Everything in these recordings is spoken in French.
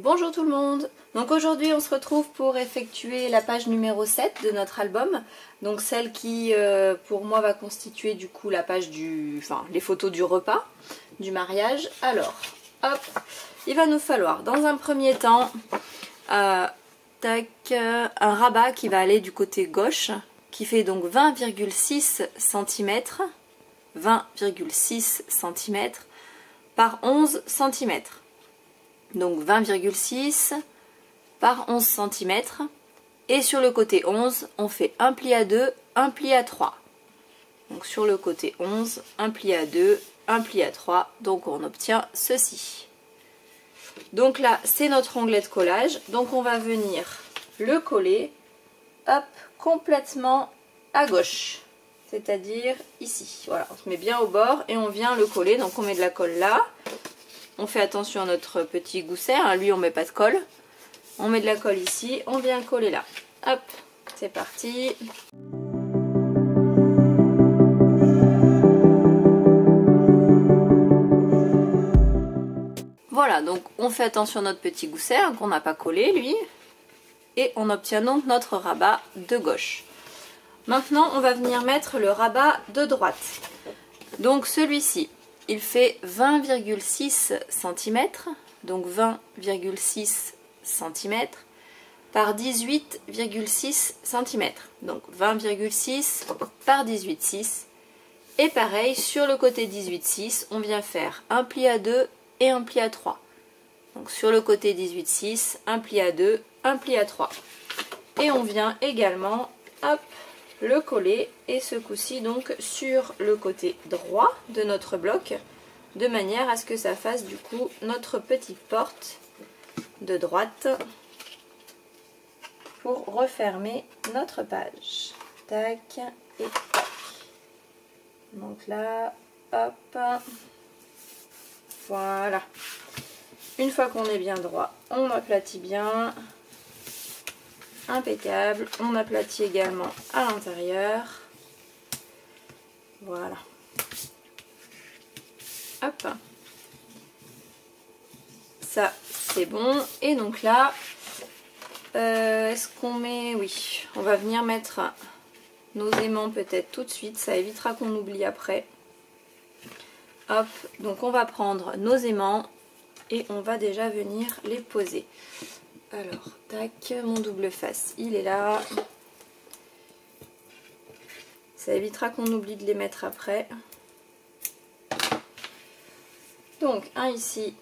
Bonjour tout le monde. Donc aujourd'hui on se retrouve pour effectuer la page numéro 7 de notre album. Donc celle qui pour moi va constituer du coup la page les photos du repas, du mariage. Alors, hop, il va nous falloir dans un premier temps un rabat qui va aller du côté gauche, qui fait donc 20,6 cm, 20,6 cm par 11 cm. Donc 20,6 par 11 cm. Et sur le côté 11, on fait un pli à 2, un pli à 3. Donc sur le côté 11, un pli à 2, un pli à 3. Donc on obtient ceci. Donc là, c'est notre onglet de collage. Donc on va venir le coller, hop, complètement à gauche. C'est-à-dire ici. Voilà, on se met bien au bord et on vient le coller. Donc on met de la colle là. On fait attention à notre petit gousset, hein. Lui on met pas de colle. On met de la colle ici, on vient coller là. Hop, c'est parti. Voilà, donc on fait attention à notre petit gousset, hein, qu'on n'a pas collé lui. Et on obtient donc notre rabat de gauche. Maintenant on va venir mettre le rabat de droite. Donc celui-ci, il fait 20,6 cm, donc 20,6 cm par 18,6 cm. Donc 20,6 par 18,6. Et pareil, sur le côté 18,6, on vient faire un pli à 2 et un pli à 3. Donc sur le côté 18,6, un pli à 2, un pli à 3. Et on vient également, hop, le coller, et ce coup-ci donc sur le côté droit de notre bloc, de manière à ce que ça fasse du coup notre petite porte de droite pour refermer notre page. Tac et tac. Donc là, hop, voilà. Une fois qu'on est bien droit, on aplatit bien. Impeccable. On aplatit également à l'intérieur. Voilà. Hop. Ça, c'est bon. Et donc là, est-ce qu'on met... Oui, on va venir mettre nos aimants peut-être tout de suite. Ça évitera qu'on oublie après. Hop. Donc on va prendre nos aimants et on va déjà venir les poser. Alors, tac, mon double face, il est là. Ça évitera qu'on oublie de les mettre après. Donc, un ici,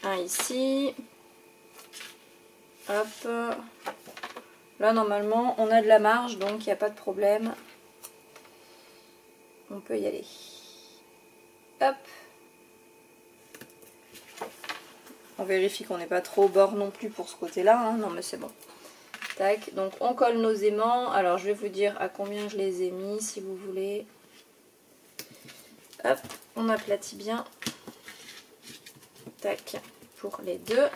un ici. Hop. Là, normalement, on a de la marge, donc il n'y a pas de problème. On peut y aller. Hop. On vérifie qu'on n'est pas trop au bord non plus pour ce côté-là, hein. Non mais c'est bon. Tac, donc on colle nos aimants. Alors je vais vous dire à combien je les ai mis si vous voulez. Hop, on aplatit bien. Tac, pour les deux.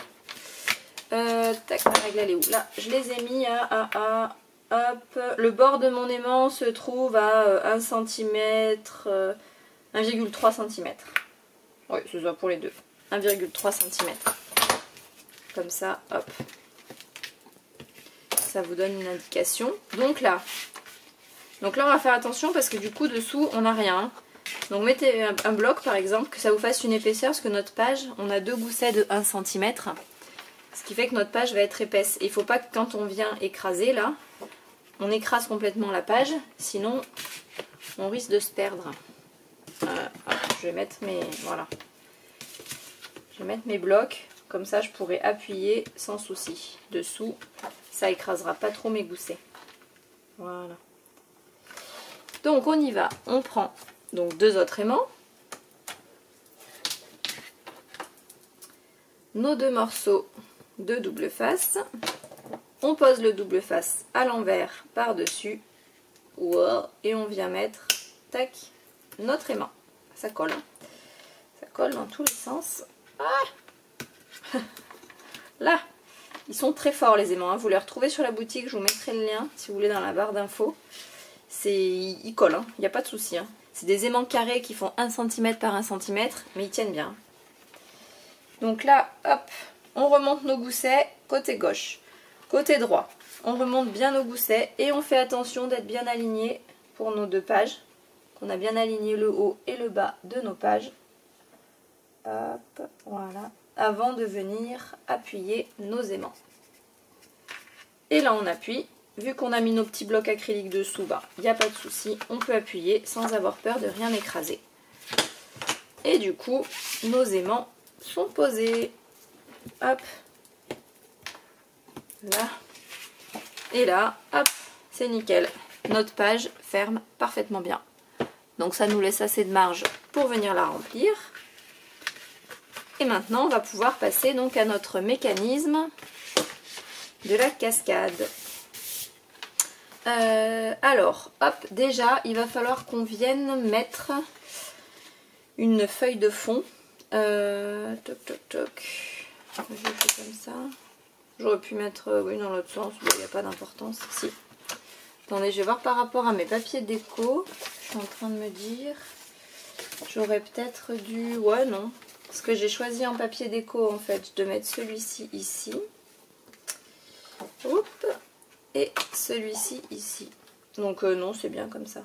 Tac, ma règle elle est où? Là, je les ai mis à hop. Le bord de mon aimant se trouve à 1 cm, 1,3 cm. Oui, c'est ça pour les deux. 1,3 cm. Comme ça, hop. Ça vous donne une indication. Donc là, on va faire attention parce que du coup, dessous, on n'a rien. Donc mettez un bloc par exemple, que ça vous fasse une épaisseur, parce que notre page, on a deux goussets de 1 cm. Ce qui fait que notre page va être épaisse. Et il ne faut pas que quand on vient écraser là, on écrase complètement la page. Sinon, on risque de se perdre. Hop, je vais mettre mes... Voilà. Je vais mettre mes blocs, comme ça je pourrai appuyer sans souci. Dessous, ça écrasera pas trop mes goussets. Voilà. Donc on y va. On prend donc deux autres aimants. Nos deux morceaux de double face. On pose le double face à l'envers par-dessus. Wow. Et on vient mettre, tac, notre aimant. Ça colle. Hein. Ça colle dans tous les sens. Ah, là, ils sont très forts les aimants, hein. Vous les retrouvez sur la boutique, je vous mettrai le lien si vous voulez dans la barre d'infos. Ils collent, il n'y a pas de souci. Hein. C'est des aimants carrés qui font 1 cm par 1 cm, mais ils tiennent bien. Donc là, hop, on remonte nos goussets côté gauche. Côté droit, on remonte bien nos goussets et on fait attention d'être bien aligné pour nos 2 pages. Qu'on a bien aligné le haut et le bas de nos pages. Hop, voilà. Avant de venir appuyer nos aimants. Et là on appuie. Vu qu'on a mis nos petits blocs acryliques dessous, il n'y a pas de souci. On peut appuyer sans avoir peur de rien écraser. Et du coup, nos aimants sont posés. Hop. Là. Et là, hop, c'est nickel. Notre page ferme parfaitement bien. Donc ça nous laisse assez de marge pour venir la remplir. Et maintenant, on va pouvoir passer donc à notre mécanisme de la cascade. Alors, hop, déjà, il va falloir qu'on vienne mettre une feuille de fond. Toc, toc, toc. Je fais comme ça. J'aurais pu mettre, oui, dans l'autre sens, il n'y a pas d'importance. Si. Attendez, je vais voir par rapport à mes papiers déco. Je suis en train de me dire, j'aurais peut-être dû, ouais, non. Parce que j'ai choisi en papier déco, en fait, de mettre celui-ci ici. Oups. Et celui-ci ici. Donc non, c'est bien comme ça.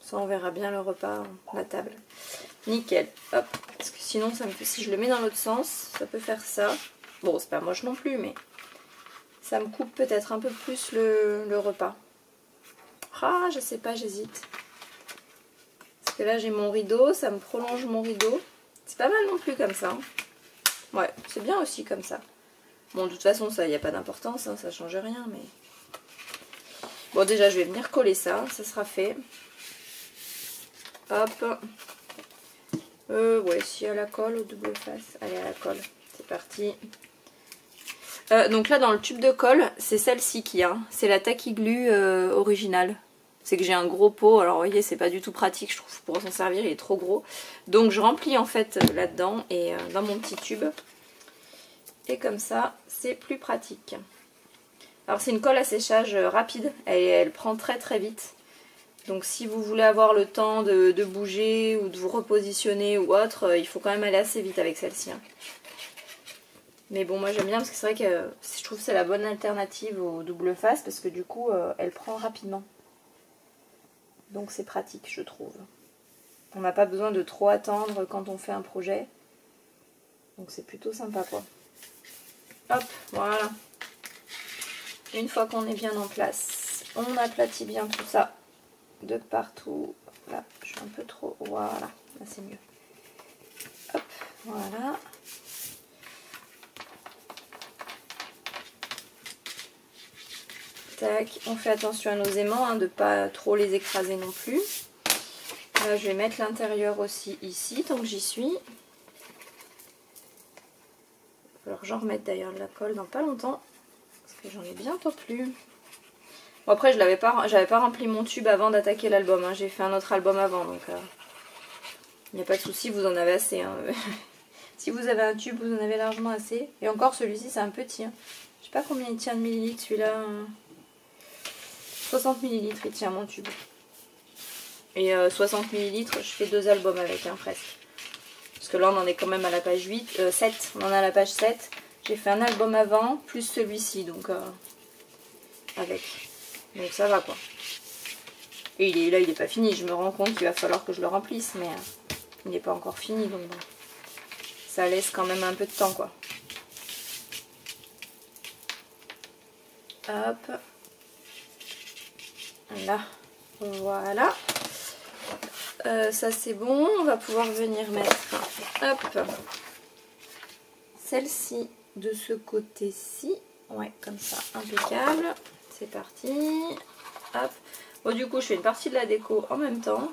Ça, on verra bien le repas, la table. Nickel. Hop. Parce que sinon, ça me fait, si je le mets dans l'autre sens, ça peut faire ça. Bon, c'est pas moche non plus, mais ça me coupe peut-être un peu plus le repas. Ah, je sais pas, j'hésite. Parce que là, j'ai mon rideau, ça me prolonge mon rideau. C'est pas mal non plus comme ça. Hein. Ouais, c'est bien aussi comme ça. Bon, de toute façon, ça, il n'y a pas d'importance, hein, ça change rien, mais... Bon, déjà, je vais venir coller ça, ça sera fait. Hop. Ouais, si à la colle, au double face. Allez, à la colle. C'est parti. Donc là, dans le tube de colle, c'est celle-ci qui a. C'est la Tacky Glue originale. C'est que j'ai un gros pot. Alors, vous voyez, c'est pas du tout pratique, je trouve, pour s'en servir. Il est trop gros. Donc, je remplis, en fait, là-dedans et dans mon petit tube. Et comme ça, c'est plus pratique. Alors, c'est une colle à séchage rapide. Elle prend très très vite. Donc, si vous voulez avoir le temps de bouger ou de vous repositionner ou autre, il faut quand même aller assez vite avec celle-ci. Hein. Mais bon, moi j'aime bien parce que c'est vrai que je trouve que c'est la bonne alternative au double face parce que du coup, elle prend rapidement. Donc c'est pratique, je trouve. On n'a pas besoin de trop attendre quand on fait un projet. Donc c'est plutôt sympa, quoi. Hop, voilà. Une fois qu'on est bien en place, on aplatit bien tout ça de partout. Là, je suis un peu trop... Voilà, là c'est mieux. Hop, voilà. Tac, on fait attention à nos aimants, hein, de ne pas trop les écraser non plus. Là, je vais mettre l'intérieur aussi ici, tant que j'y suis. Alors, j'en remette d'ailleurs de la colle dans pas longtemps, parce que j'en ai bientôt plus. Bon, après, j'avais pas rempli mon tube avant d'attaquer l'album. Hein. J'ai fait un autre album avant, donc il n'y a pas de souci, vous en avez assez. Hein. Si vous avez un tube, vous en avez largement assez. Et encore, celui-ci, c'est un petit. Hein. Je sais pas combien il tient de millilitres, celui-là. 60 ml, il tient mon tube. Et 60 ml, je fais 2 albums avec, hein, presque. Parce que là, on en est quand même à la page 7. On en est à la page 7. J'ai fait un album avant, plus celui-ci, donc avec. Donc ça va, quoi. Et là, il n'est pas fini. Je me rends compte qu'il va falloir que je le remplisse, mais il n'est pas encore fini, donc bon. Ça laisse quand même un peu de temps, quoi. Hop. Là, voilà. Ça c'est bon. On va pouvoir venir mettre, hop, celle-ci de ce côté-ci. Ouais, comme ça, impeccable. C'est parti. Hop. Bon, du coup, je fais une partie de la déco en même temps.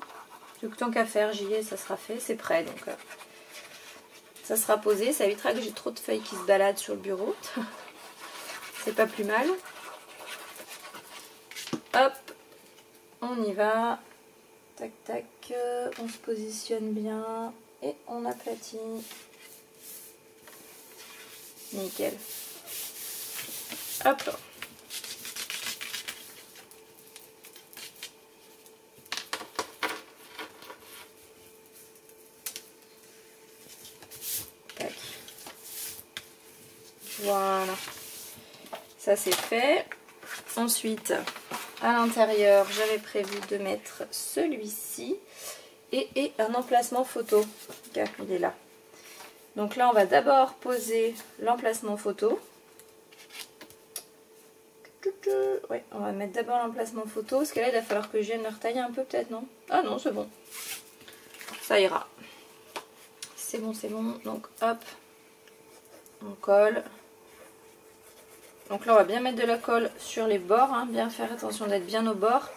Du coup, tant qu'à faire, j'y ai, ça sera fait. C'est prêt, donc ça sera posé. Ça évitera que j'ai trop de feuilles qui se baladent sur le bureau. C'est pas plus mal. Hop. On y va, tac tac, on se positionne bien et on aplatit. Nickel. Hop. Tac. Voilà. Ça c'est fait. Ensuite, à l'intérieur, j'avais prévu de mettre celui-ci et un emplacement photo. Car il est là. Donc là, on va d'abord poser l'emplacement photo. Ouais, on va mettre d'abord l'emplacement photo. Parce que là, il va falloir que je vienne le retailler un peu, peut-être, non? Ah non, c'est bon. Ça ira. C'est bon, c'est bon. Donc, hop. On colle. Donc là, on va bien mettre de la colle sur les bords. Hein, bien faire attention d'être bien au bord.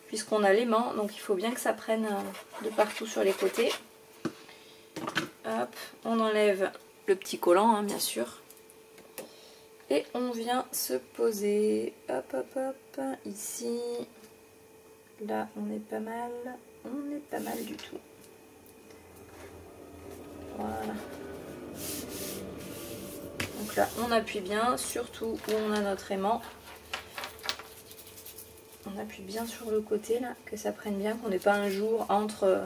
Puisqu'on a l'aimant. Donc, il faut bien que ça prenne de partout sur les côtés. Hop. On enlève le petit collant, hein, bien sûr. Et on vient se poser, hop hop hop, ici, là on est pas mal du tout. Voilà. Donc là on appuie bien, surtout où on a notre aimant. On appuie bien sur le côté là, que ça prenne bien, qu'on n'ait pas un jour entre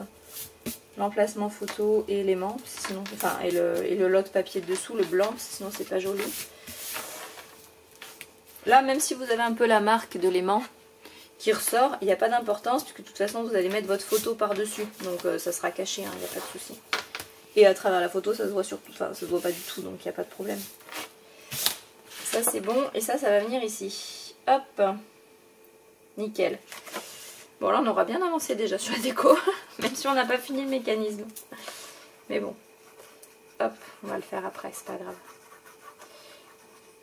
l'emplacement photo et l'aimant, sinon, enfin et le lot de papier dessous, le blanc, sinon c'est pas joli. Là, même si vous avez un peu la marque de l'aimant qui ressort, il n'y a pas d'importance puisque de toute façon vous allez mettre votre photo par-dessus. Donc ça sera caché, il n'y a pas de souci. Et à travers la photo, ça se voit surtout, enfin ça se voit pas du tout, donc il n'y a pas de problème. Ça c'est bon, et ça va venir ici. Hop, nickel. Bon là on aura bien avancé déjà sur la déco, même si on n'a pas fini le mécanisme. Mais bon, hop, on va le faire après, c'est pas grave.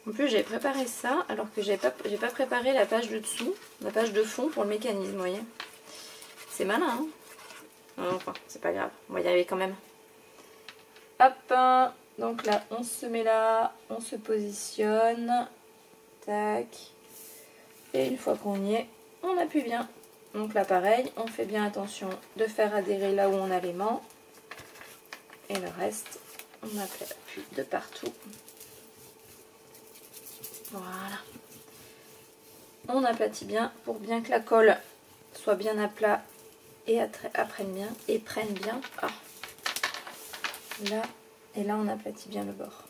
En plus j'ai préparé ça alors que j'ai pas préparé la page de dessous, la page de fond pour le mécanisme, vous voyez. C'est malin, hein. Enfin, c'est pas grave, on va y arriver quand même. Hop, donc là on se met là, on se positionne, tac. Et une fois qu'on y est, on appuie bien. Donc là pareil, on fait bien attention de faire adhérer là où on a l'aimant. Et le reste, on appuie de partout. Voilà. On aplatit bien pour bien que la colle soit bien à plat et prenne bien. Ah. Là, et là on aplatit bien le bord.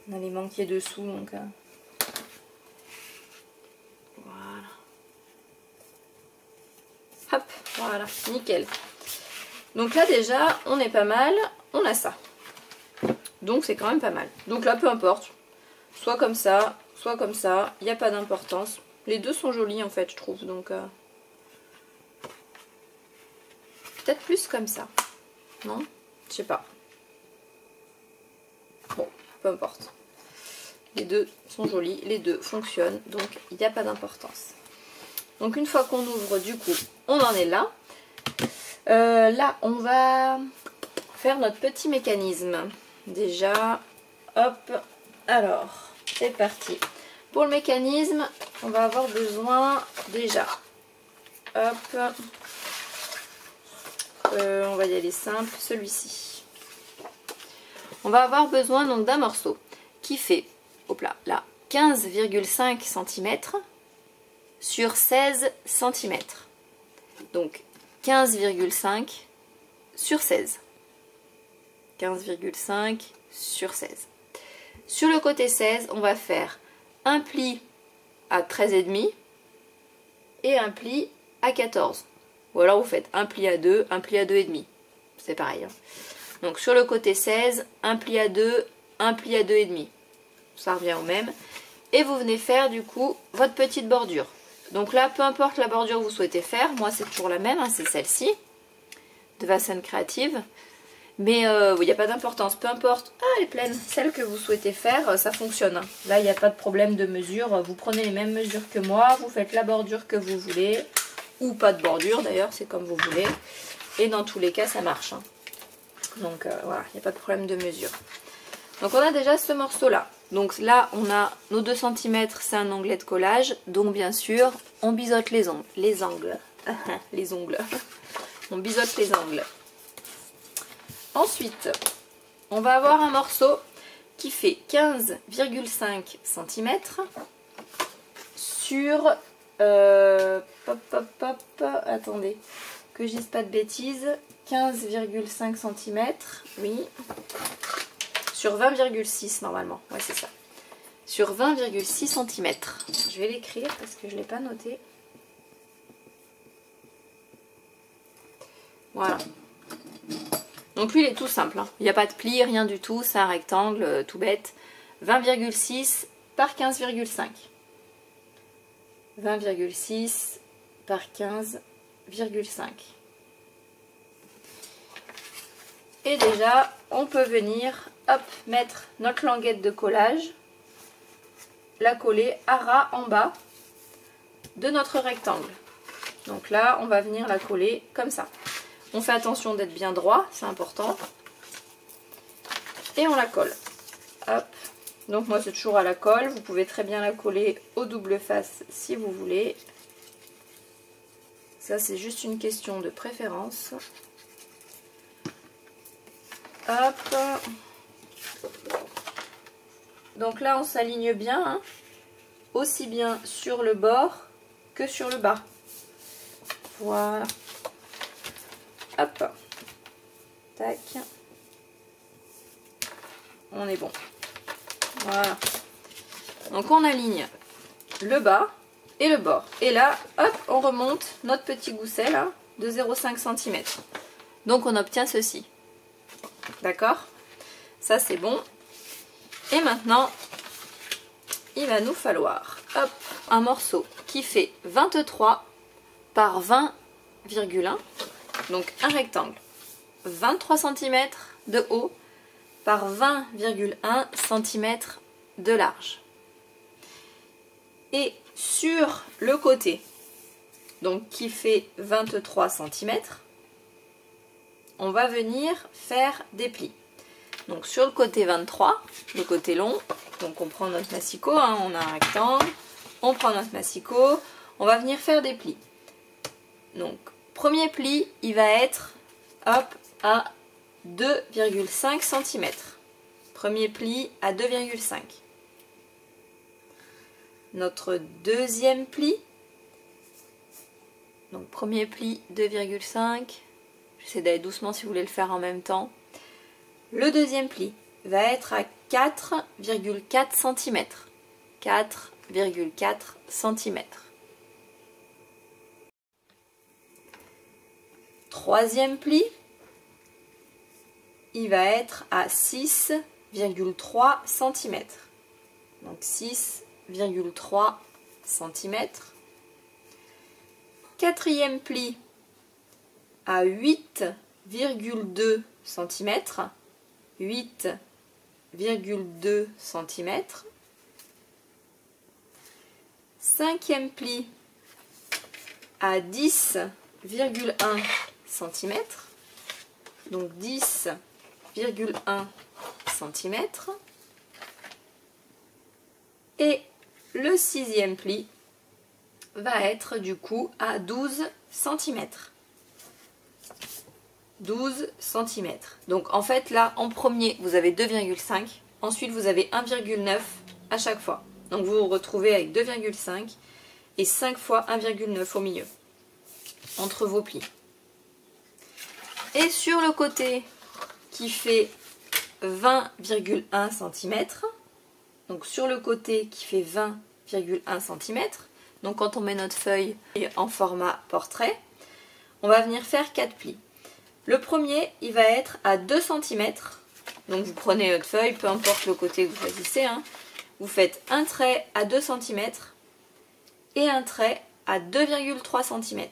On a l'aimant qui est dessous, donc voilà. Hop, voilà, nickel. Donc là déjà, on est pas mal, on a ça. Donc c'est quand même pas mal. Donc là, peu importe. Soit comme ça, il n'y a pas d'importance. Les deux sont jolis en fait, je trouve. Donc peut-être plus comme ça. Non? Je sais pas. Bon, peu importe. Les deux sont jolis, les deux fonctionnent, donc il n'y a pas d'importance. Donc une fois qu'on ouvre, du coup, on en est là. Là, on va faire notre petit mécanisme. Déjà, hop, alors... c'est parti. Pour le mécanisme, on va avoir besoin déjà. Hop. On va y aller simple, celui-ci. On va avoir besoin donc d'un morceau qui fait, hop là, 15,5 cm sur 16 cm. Donc 15,5 sur 16. 15,5 sur 16. Sur le côté 16, on va faire un pli à 13,5 et un pli à 14. Ou alors vous faites un pli à 2, un pli à 2,5. C'est pareil. Hein. Donc sur le côté 16, un pli à 2, un pli à 2,5. Ça revient au même. Et vous venez faire du coup votre petite bordure. Donc là, peu importe la bordure que vous souhaitez faire, moi c'est toujours la même, hein, c'est celle-ci, de Vasen Creative. Mais il n'y a pas d'importance, peu importe, elle est pleine, celle que vous souhaitez faire, ça fonctionne. Là, il n'y a pas de problème de mesure, vous prenez les mêmes mesures que moi, vous faites la bordure que vous voulez, ou pas de bordure d'ailleurs, c'est comme vous voulez. Et dans tous les cas, ça marche. Hein. Donc voilà, il n'y a pas de problème de mesure. Donc on a déjà ce morceau-là. Donc là, on a nos 2 cm, c'est un onglet de collage. Donc bien sûr, on biseaute les ongles. Les ongles. Les ongles. On biseaute les ongles. Ensuite, on va avoir un morceau qui fait 15,5 cm sur... attendez, que je dise pas de bêtises. 15,5 cm, oui. sur 20,6 normalement. Ouais, c'est ça. Sur 20,6 cm. Je vais l'écrire parce que je ne l'ai pas noté. Voilà. Donc lui, il est tout simple. Hein. Il n'y a pas de pli, rien du tout. C'est un rectangle tout bête. 20,6 par 15,5. 20,6 par 15,5. Et déjà, on peut venir, hop, mettre notre languette de collage, la coller à ras en bas de notre rectangle. Donc là, on va venir la coller comme ça. On fait attention d'être bien droit, c'est important. Et on la colle. Hop. Donc moi, c'est toujours à la colle. Vous pouvez très bien la coller au double face si vous voulez. Ça, c'est juste une question de préférence. Hop. Donc là, on s'aligne bien, hein, aussi bien sur le bord que sur le bas. Voilà. Hop. Tac. On est bon. Voilà. Donc on aligne le bas et le bord. Et là, hop, on remonte notre petit gousset là de 0,5 cm. Donc on obtient ceci. D'accord? Ça c'est bon. Et maintenant, il va nous falloir hop, un morceau qui fait 23 par 20,1. Donc un rectangle. 23 cm de haut par 20,1 cm de large. Et sur le côté, donc qui fait 23 cm, on va venir faire des plis. Donc sur le côté 23, le côté long, donc on prend notre massicot, hein, on a un rectangle, on prend notre massicot, on va venir faire des plis. Donc premier pli, il va être hop, à 2,5 cm. Premier pli à 2,5. Notre deuxième pli, donc premier pli 2,5. J'essaie d'aller doucement si vous voulez le faire en même temps. Le deuxième pli va être à 4,4 cm. 4,4 cm. Troisième pli, il va être à 6,3 cm. Donc 6,3 cm. Quatrième pli à 8,2 cm. 8,2 cm. Cinquième pli à 10,1 cm. Donc 10,1 cm. Et le sixième pli va être du coup à 12 cm. 12 cm. Donc en fait là en premier vous avez 2,5, ensuite vous avez 1,9 à chaque fois. Donc vous vous retrouvez avec 2,5 et 5 fois 1,9 au milieu entre vos plis. Et sur le côté qui fait 20,1 cm, donc sur le côté qui fait 20,1 cm, donc quand on met notre feuille en format portrait, on va venir faire 4 plis. Le premier, il va être à 2 cm. Donc vous prenez votre feuille, peu importe le côté que vous choisissez. Hein. Vous faites un trait à 2 cm et un trait à 2,3 cm.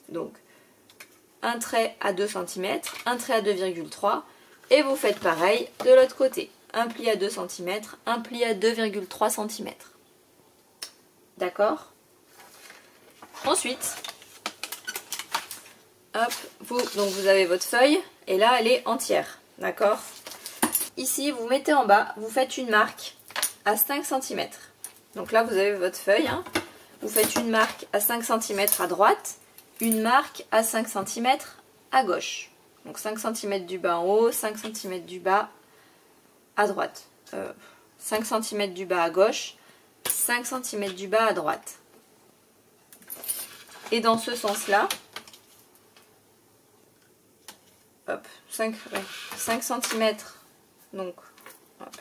Donc un trait à 2 cm, un trait à 2,3 et vous faites pareil de l'autre côté. Un pli à 2 cm, un pli à 2,3 cm. D'accord? Ensuite, hop, donc vous avez votre feuille et là elle est entière, d'accord? Ici vous mettez en bas, vous faites une marque à 5 cm. Donc là vous avez votre feuille, hein. Vous faites une marque à 5 cm à droite, une marque à 5 cm à gauche. Donc 5 cm du bas en haut, 5 cm du bas à droite. 5 cm du bas à gauche, 5 cm du bas à droite. Et dans ce sens-là, hop, 5 cm Donc, hop.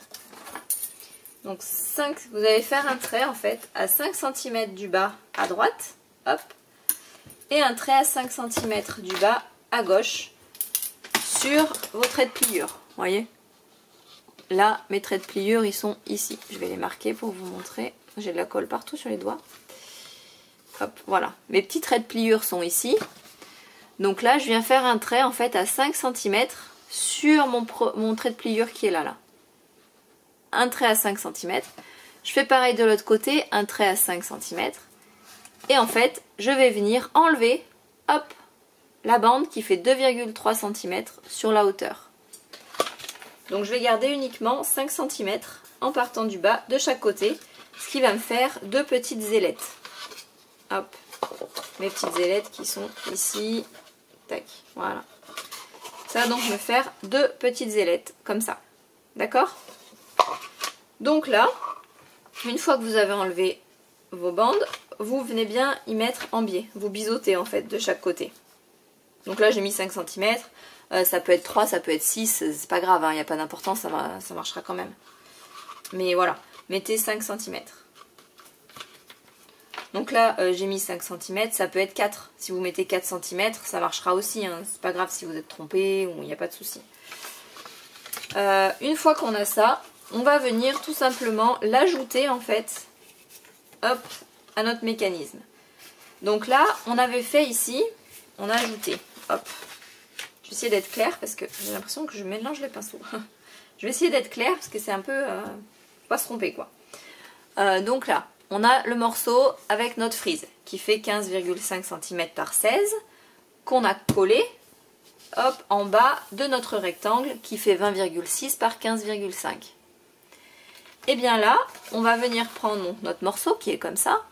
Donc 5, vous allez faire un trait en fait à 5 cm du bas à droite, hop, et un trait à 5 cm du bas à gauche sur vos traits de pliure, vous voyez. Là, mes traits de pliure, ils sont ici. Je vais les marquer pour vous montrer. J'ai de la colle partout sur les doigts. Hop, voilà. Mes petits traits de pliure sont ici. Donc là, je viens faire un trait en fait à 5 cm sur mon trait de pliure qui est là. Un trait à 5 cm. Je fais pareil de l'autre côté, un trait à 5 cm. Et en fait, je vais venir enlever, hop, la bande qui fait 2,3 cm sur la hauteur. Donc je vais garder uniquement 5 cm en partant du bas de chaque côté, ce qui va me faire 2 petites ailettes. Hop, mes petites ailettes qui sont ici. Tac, voilà. Ça va donc me faire 2 petites ailettes, comme ça. D'accord? Donc là, une fois que vous avez enlevé vos bandes, vous venez bien y mettre en biais. Vous biseautez en fait de chaque côté. Donc là j'ai mis 5 cm. Ça peut être 3, ça peut être 6. C'est pas grave, il n'y a pas d'importance, ça marchera quand même. Mais voilà, mettez 5 cm. Donc là, j'ai mis 5 cm, ça peut être 4. Si vous mettez 4 cm, ça marchera aussi. Hein. C'est pas grave si vous êtes trompé ou il n'y a pas de souci. Une fois qu'on a ça, on va venir tout simplement l'ajouter en fait, hop, à notre mécanisme. Donc là, on avait fait ici, on a ajouté, hop. Je vais essayer d'être claire parce que j'ai l'impression que je mélange les pinceaux. Je vais essayer d'être claire parce que c'est un peu... faut pas se tromper quoi. Donc là, on a le morceau avec notre frise qui fait 15,5 cm par 16 qu'on a collé hop, en bas de notre rectangle qui fait 20,6 par 15,5. Et bien là, on va venir prendre donc, notre morceau qui est comme ça,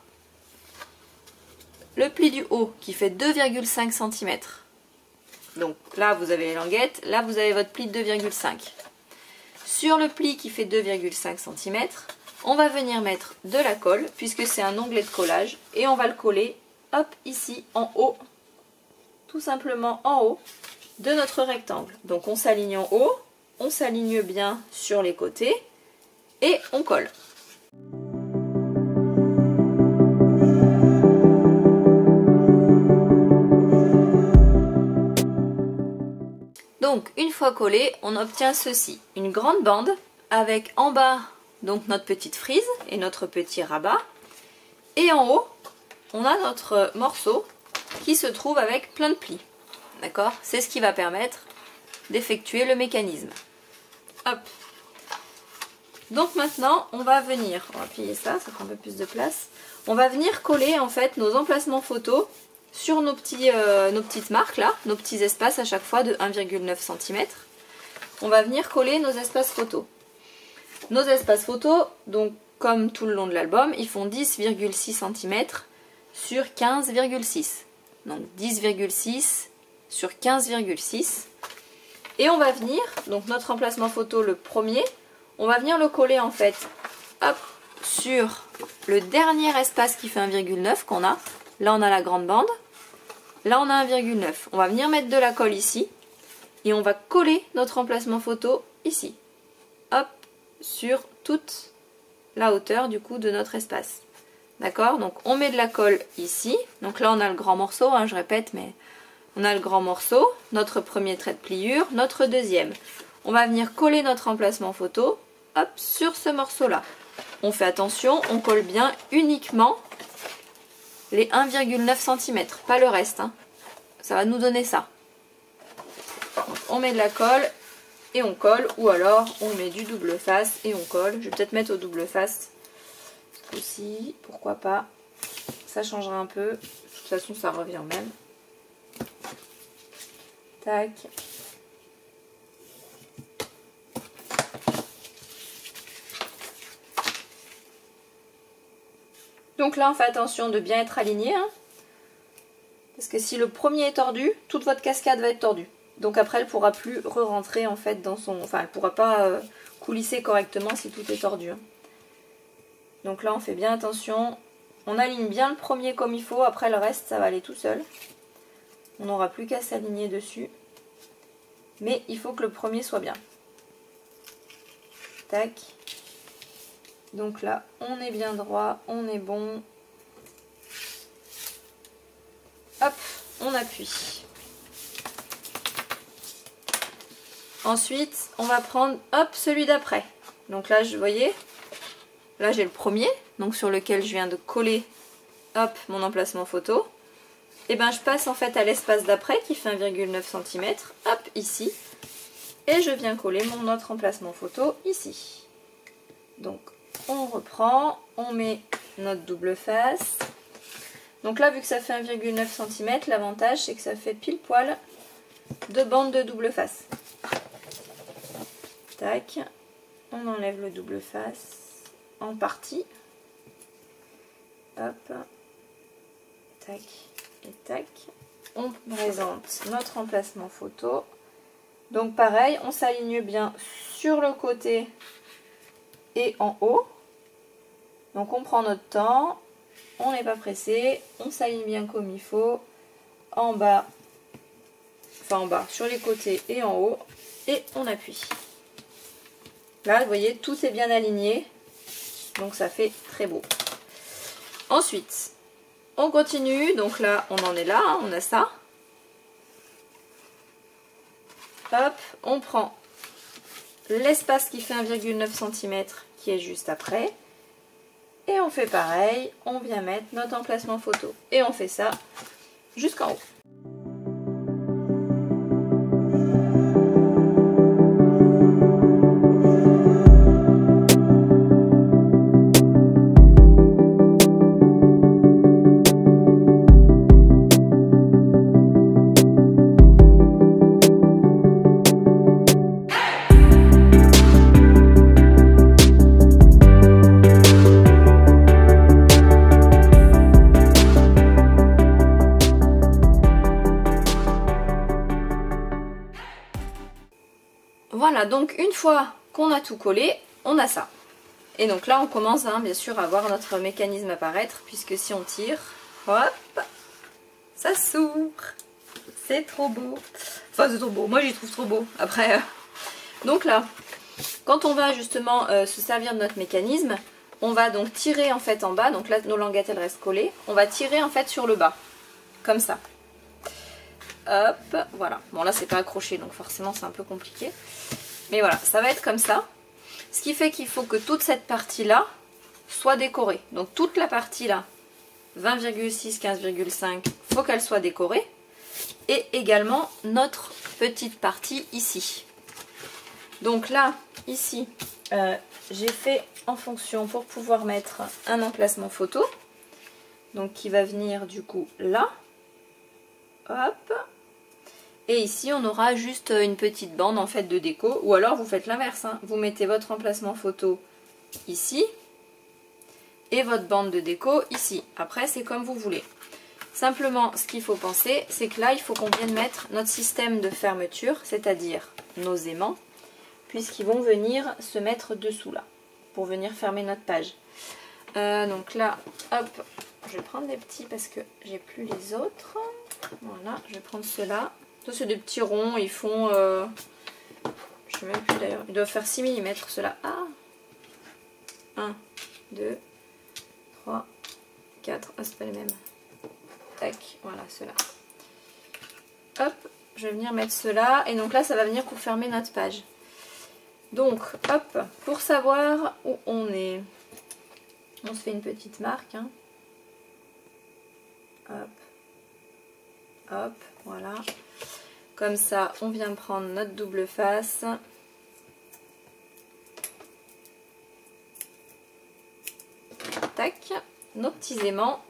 le pli du haut qui fait 2,5 cm. Donc là, vous avez les languettes, là, vous avez votre pli de 2,5. Sur le pli qui fait 2,5 cm, on va venir mettre de la colle, puisque c'est un onglet de collage, et on va le coller, hop, ici, en haut, tout simplement en haut de notre rectangle. Donc on s'aligne en haut, on s'aligne bien sur les côtés, et on colle. Donc une fois collé, on obtient ceci, une grande bande avec en bas donc notre petite frise et notre petit rabat, et en haut on a notre morceau qui se trouve avec plein de plis. D'accord? C'est ce qui va permettre d'effectuer le mécanisme. Hop. Donc maintenant on va venir, on va plier ça, ça prend un peu plus de place. On va venir coller en fait nos emplacements photos sur nos petites marques là, nos petits espaces à chaque fois de 1,9 cm. On va venir coller nos espaces photos. Nos espaces photos, donc comme tout le long de l'album, ils font 10,6 cm sur 15,6. Donc 10,6 sur 15,6. Et on va venir, donc notre emplacement photo le premier, on va venir le coller en fait, hop, sur le dernier espace qui fait 1,9 qu'on a. Là on a la grande bande. Là on a 1,9. On va venir mettre de la colle ici. Et on va coller notre emplacement photo ici. Hop, sur toute la hauteur du coup de notre espace. D'accord? Donc on met de la colle ici. Donc là on a le grand morceau, hein, je répète, mais on a le grand morceau, notre premier trait de pliure, notre deuxième. On va venir coller notre emplacement photo, hop, sur ce morceau-là. On fait attention, on colle bien uniquement les 1,9 cm, pas le reste. Hein. Ça va nous donner ça. Donc, on met de la colle et on colle, ou alors on met du double face et on colle. Je vais peut-être mettre au double face aussi, pourquoi pas. Ça changera un peu. De toute façon, ça revient même. Tac. Donc là, on fait attention de bien être aligné. Hein, parce que si le premier est tordu, toute votre cascade va être tordue. Donc après, elle ne pourra plus re-rentrer en fait dans son... Enfin, elle ne pourra pas coulisser correctement si tout est tordu. Hein. Donc là, on fait bien attention. On aligne bien le premier comme il faut. Après, le reste, ça va aller tout seul. On n'aura plus qu'à s'aligner dessus. Mais il faut que le premier soit bien. tac. Donc là, on est bien droit, on est bon. Hop, on appuie. Ensuite, on va prendre, hop, celui d'après. Donc là, vous voyez, là j'ai le premier, donc sur lequel je viens de coller, hop, mon emplacement photo. Et ben je passe en fait à l'espace d'après qui fait 1,9 cm, hop, ici. Et je viens coller mon autre emplacement photo ici. Donc on reprend, on met notre double face. Donc là, vu que ça fait 1,9 cm, l'avantage c'est que ça fait pile poil de bandes de double face. Tac, on enlève le double face en partie. Hop, tac et tac. On présente notre emplacement photo. Donc pareil, on s'aligne bien sur le côté et en haut. Donc on prend notre temps, on n'est pas pressé, on s'aligne bien comme il faut, en bas, enfin en bas, sur les côtés et en haut, et on appuie. Là, vous voyez, tout est bien aligné, donc ça fait très beau. Ensuite, on continue, donc là, on en est là, hein, on a ça. Hop, on prend l'espace qui fait 1,9 cm qui est juste après. Et on fait pareil, on vient mettre notre emplacement photo. Et on fait ça jusqu'en haut. Voilà, donc une fois qu'on a tout collé, on a ça. Et donc là, on commence bien sûr à voir notre mécanisme apparaître, puisque si on tire, hop, ça s'ouvre. C'est trop beau. Enfin, c'est trop beau. Moi, j'y trouve trop beau. Après, donc là, quand on va justement se servir de notre mécanisme, on va donc tirer en fait en bas. Donc là, nos languettes, elles restent collées. On va tirer en fait sur le bas, comme ça. Hop, voilà. Bon, là, c'est pas accroché, donc forcément, c'est un peu compliqué. Mais voilà, ça va être comme ça. Ce qui fait qu'il faut que toute cette partie-là soit décorée. Donc toute la partie là, 20,6, 15,5, il faut qu'elle soit décorée. Et également notre petite partie ici. Donc là, ici, j'ai fait en fonction pour pouvoir mettre un emplacement photo. Donc qui va venir du coup là. Hop. Et ici, on aura juste une petite bande en fait de déco. Ou alors, vous faites l'inverse. Hein. Vous mettez votre emplacement photo ici. Et votre bande de déco ici. Après, c'est comme vous voulez. Simplement, ce qu'il faut penser, c'est que là, il faut qu'on vienne mettre notre système de fermeture. C'est-à-dire nos aimants. Puisqu'ils vont venir se mettre dessous là. Pour venir fermer notre page. Donc là, hop. Je vais prendre des petits parce que j'ai plus les autres. Voilà, je vais prendre ceux-là. Ça, c'est des petits ronds, ils font, je sais même plus d'ailleurs, ils doivent faire 6 mm ceux-là. Ah, 1, 2, 3, 4, ah c'est pas les mêmes. Tac, voilà ceux-là. Hop, je vais venir mettre ceux-là, et donc là ça va venir pour fermer notre page. Donc, hop, pour savoir où on est, on se fait une petite marque. Hein. Hop, hop, voilà. Comme ça, on vient prendre notre double face. Tac, nos petits aimants.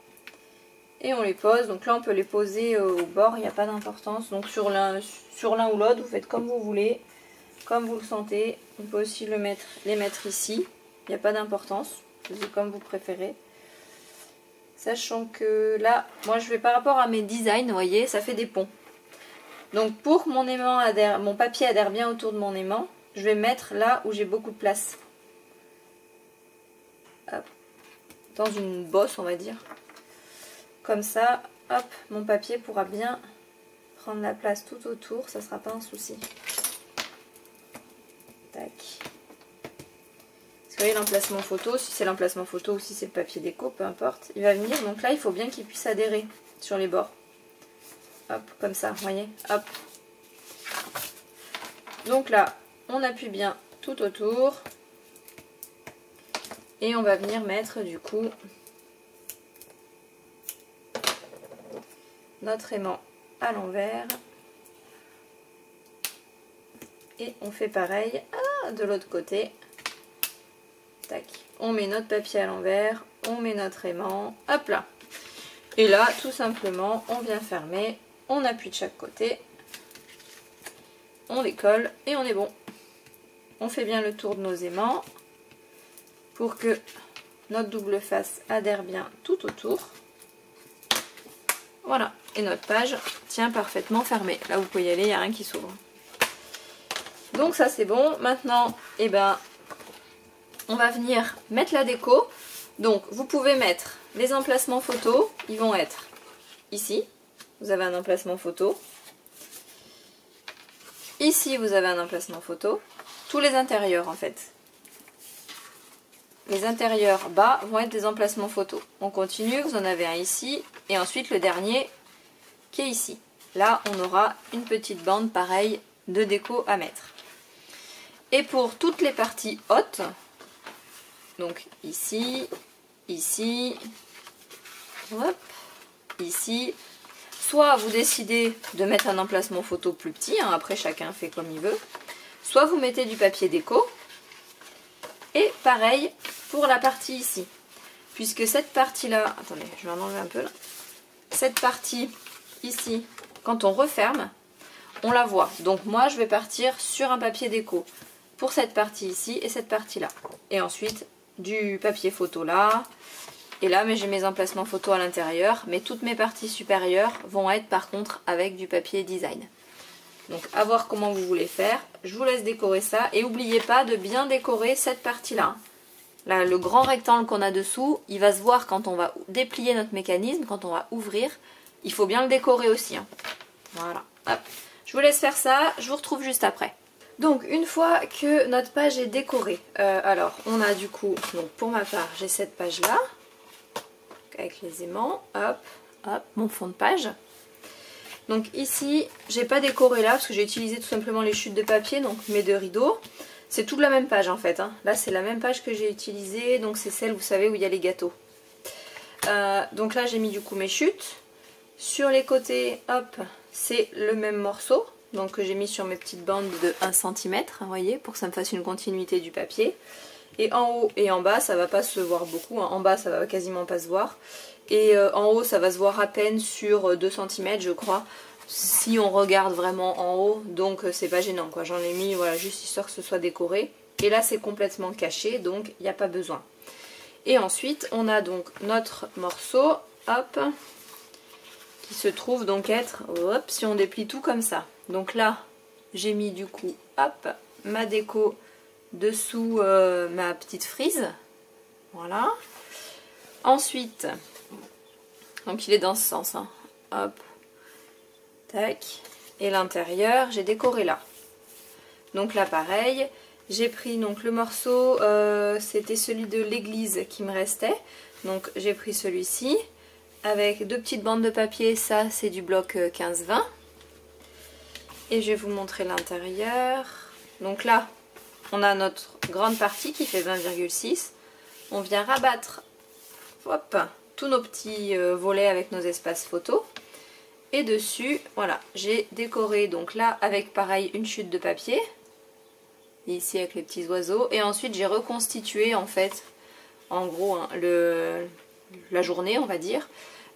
Et on les pose. Donc là, on peut les poser au bord, il n'y a pas d'importance. Donc sur l'un ou l'autre, vous faites comme vous voulez, comme vous le sentez. On peut aussi les mettre ici. Il n'y a pas d'importance. C'est comme vous préférez. Sachant que là, moi je vais par rapport à mes designs, vous voyez, ça fait des ponts. Donc pour que mon aimant adhère, mon papier adhère bien autour de mon aimant, je vais mettre là où j'ai beaucoup de place. Hop. Dans une bosse, on va dire. Comme ça, hop, mon papier pourra bien prendre la place tout autour, ça ne sera pas un souci. Tac. Vous voyez l'emplacement photo, si c'est l'emplacement photo ou si c'est le papier déco, peu importe. Il va venir, donc là il faut bien qu'il puisse adhérer sur les bords. Hop, comme ça, vous voyez, hop. Donc là, on appuie bien tout autour. Et on va venir mettre du coup notre aimant à l'envers. Et on fait pareil de l'autre côté. Tac. On met notre papier à l'envers, on met notre aimant, hop là. Et là, tout simplement, on vient fermer, on appuie de chaque côté, on les colle et on est bon. On fait bien le tour de nos aimants pour que notre double face adhère bien tout autour. Voilà, et notre page tient parfaitement fermée. Là, vous pouvez y aller, il n'y a rien qui s'ouvre. Donc ça c'est bon. Maintenant, eh ben, on va venir mettre la déco. Donc vous pouvez mettre les emplacements photos. Ils vont être ici. Vous avez un emplacement photo. Ici vous avez un emplacement photo. Tous les intérieurs en fait. Les intérieurs bas vont être des emplacements photos. On continue, vous en avez un ici. Et ensuite le dernier qui est ici. Là on aura une petite bande pareille de déco à mettre. Et pour toutes les parties hautes, donc ici, ici, hop, ici, soit vous décidez de mettre un emplacement photo plus petit, hein, après chacun fait comme il veut, soit vous mettez du papier déco, et pareil pour la partie ici, puisque cette partie-là, attendez, je vais en enlever un peu là, cette partie ici, quand on referme, on la voit. Donc moi je vais partir sur un papier déco pour cette partie ici et cette partie là. Et ensuite du papier photo là. Et là mais j'ai mes emplacements photo à l'intérieur. Mais toutes mes parties supérieures vont être par contre avec du papier design. Donc à voir comment vous voulez faire. Je vous laisse décorer ça. Et n'oubliez pas de bien décorer cette partie là. Là le grand rectangle qu'on a dessous, il va se voir quand on va déplier notre mécanisme, quand on va ouvrir. Il faut bien le décorer aussi. Hein. Voilà. Hop. Je vous laisse faire ça. Je vous retrouve juste après. Donc une fois que notre page est décorée, alors on a du coup, donc pour ma part j'ai cette page là, avec les aimants, hop, hop, mon fond de page. Donc ici, j'ai pas décoré là parce que j'ai utilisé tout simplement les chutes de papier, donc mes deux rideaux. C'est toute la même page en fait, hein. Là c'est la même page que j'ai utilisée, donc c'est celle vous savez où il y a les gâteaux. Donc là j'ai mis du coup mes chutes. Sur les côtés, hop, c'est le même morceau. Donc j'ai mis sur mes petites bandes de 1 cm, vous voyez, pour que ça me fasse une continuité du papier. Et en haut et en bas, ça va pas se voir beaucoup, hein. En bas ça va quasiment pas se voir. Et en haut ça va se voir à peine sur 2 cm je crois, si on regarde vraiment en haut, donc c'est pas gênant quoi. J'en ai mis voilà, juste histoire que ce soit décoré. Et là c'est complètement caché, donc il n'y a pas besoin. Et ensuite on a donc notre morceau, hop, qui se trouve donc être, hop, si on déplie tout comme ça. Donc là, j'ai mis du coup, hop, ma déco dessous ma petite frise. Voilà. Ensuite, donc il est dans ce sens, hein. Hop, tac. Et l'intérieur, j'ai décoré là. Donc là, pareil, j'ai pris donc le morceau, c'était celui de l'église qui me restait. Donc j'ai pris celui-ci, avec 2 petites bandes de papier, ça c'est du bloc 15-20. Et je vais vous montrer l'intérieur. Donc là, on a notre grande partie qui fait 20,6. On vient rabattre, hop, tous nos petits volets avec nos espaces photos. Et dessus, voilà, j'ai décoré donc là avec pareil une chute de papier. Et ici avec les petits oiseaux. Et ensuite j'ai reconstitué en fait, en gros, hein, la journée on va dire.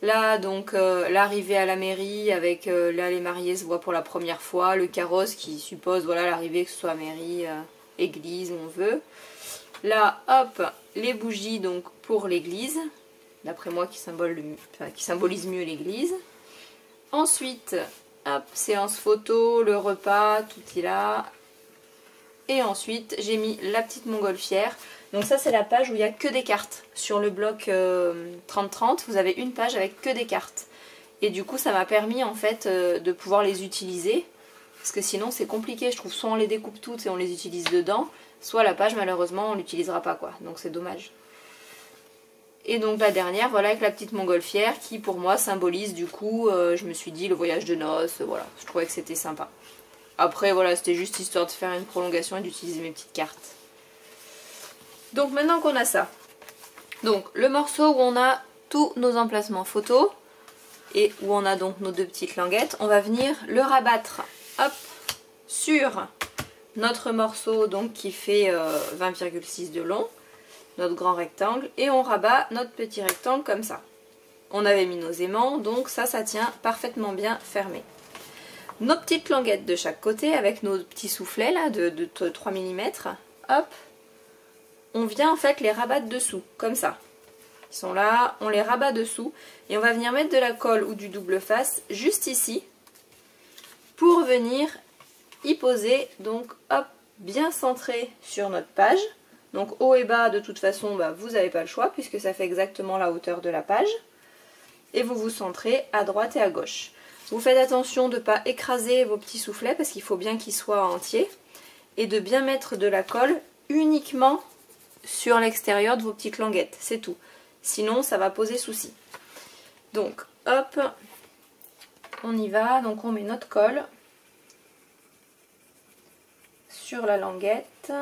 Là donc l'arrivée à la mairie avec là les mariés se voient pour la première fois, le carrosse qui suppose voilà l'arrivée que ce soit mairie, église où on veut. Là hop les bougies donc pour l'église, d'après moi qui symbolise mieux l'église. Ensuite hop séance photo, le repas, tout est là. Et ensuite j'ai mis la petite montgolfière. Donc ça c'est la page où il n'y a que des cartes. Sur le bloc 30-30, vous avez une page avec que des cartes. Et du coup ça m'a permis en fait de pouvoir les utiliser Parce que sinon c'est compliqué, je trouve, soit on les découpe toutes et on les utilise dedans, soit la page malheureusement on l'utilisera pas quoi, donc c'est dommage. Et donc la dernière, voilà, avec la petite montgolfière qui pour moi symbolise du coup, je me suis dit le voyage de noces, voilà, je trouvais que c'était sympa. Après voilà, c'était juste histoire de faire une prolongation et d'utiliser mes petites cartes. Donc maintenant qu'on a ça, donc le morceau où on a tous nos emplacements photos et où on a donc nos deux petites languettes, on va venir le rabattre, hop, sur notre morceau donc qui fait 20,6 de long, notre grand rectangle, et on rabat notre petit rectangle comme ça. On avait mis nos aimants, donc ça tient parfaitement bien fermé. Nos petites languettes de chaque côté avec nos petits soufflets là de 3 mm, hop, on vient en fait les rabattre dessous, comme ça. Ils sont là, on les rabat dessous et on va venir mettre de la colle ou du double face juste ici pour venir y poser, donc hop, bien centré sur notre page. Donc haut et bas de toute façon bah, vous n'avez pas le choix puisque ça fait exactement la hauteur de la page. Et vous vous centrez à droite et à gauche. Vous faites attention de ne pas écraser vos petits soufflets parce qu'il faut bien qu'ils soient entiers. Et de bien mettre de la colle uniquement sur l'extérieur de vos petites languettes, c'est tout. Sinon ça va poser souci. Donc hop, on y va, donc on met notre colle sur la languette.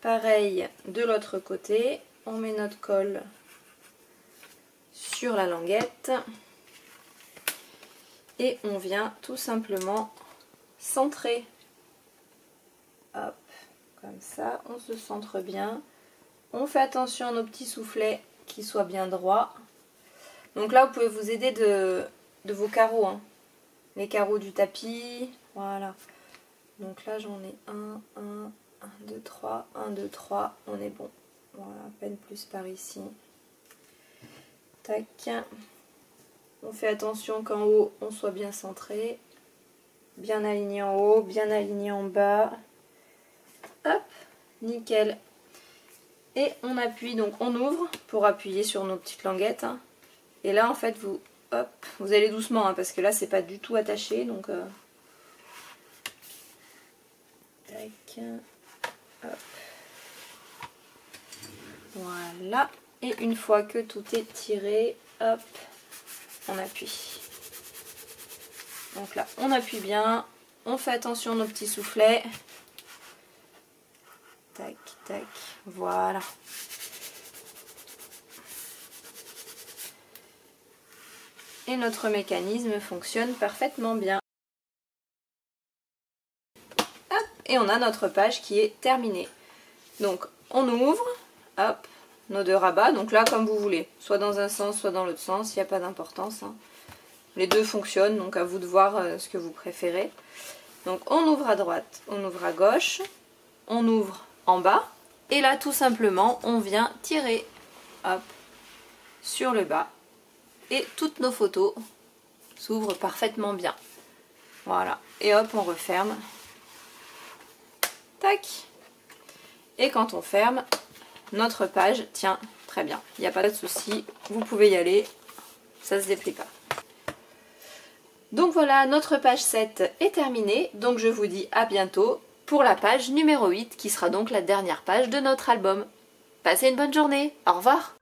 Pareil de l'autre côté, on met notre colle sur la languette. Et on vient tout simplement centrer. Hop, comme ça, on se centre bien. On fait attention à nos petits soufflets qui soient bien droits. Donc là, vous pouvez vous aider de vos carreaux, hein. Les carreaux du tapis, voilà. Donc là, j'en ai 1, 2, 3, 1, 2, 3, on est bon. Voilà, à peine plus par ici. Tac. On fait attention qu'en haut, on soit bien centré. Bien aligné en haut, bien aligné en bas. Hop, nickel. Et on appuie, donc on ouvre pour appuyer sur nos petites languettes. Hein. Et là, en fait, vous allez doucement, hein, parce que là, c'est pas du tout attaché. Donc, tac. Hop. Voilà. Et une fois que tout est tiré, hop, on appuie. Donc là, on appuie bien. On fait attention à nos petits soufflets. Tac, tac, voilà. Et notre mécanisme fonctionne parfaitement bien. Hop, et on a notre page qui est terminée. Donc on ouvre, hop, nos deux rabats. Donc là, comme vous voulez, soit dans un sens, soit dans l'autre sens, il n'y a pas d'importance. Hein. Les deux fonctionnent, donc à vous de voir ce que vous préférez. Donc on ouvre à droite, on ouvre à gauche, on ouvre en bas. Et là, tout simplement, on vient tirer, hop, sur le bas. Et toutes nos photos s'ouvrent parfaitement bien. Voilà. Et hop, on referme. Tac. Et quand on ferme, notre page tient très bien. Il n'y a pas de souci. Vous pouvez y aller. Ça ne se déplie pas. Donc voilà, notre page 7 est terminée. Donc je vous dis à bientôt pour la page numéro 8 qui sera donc la dernière page de notre album. Passez une bonne journée. Au revoir.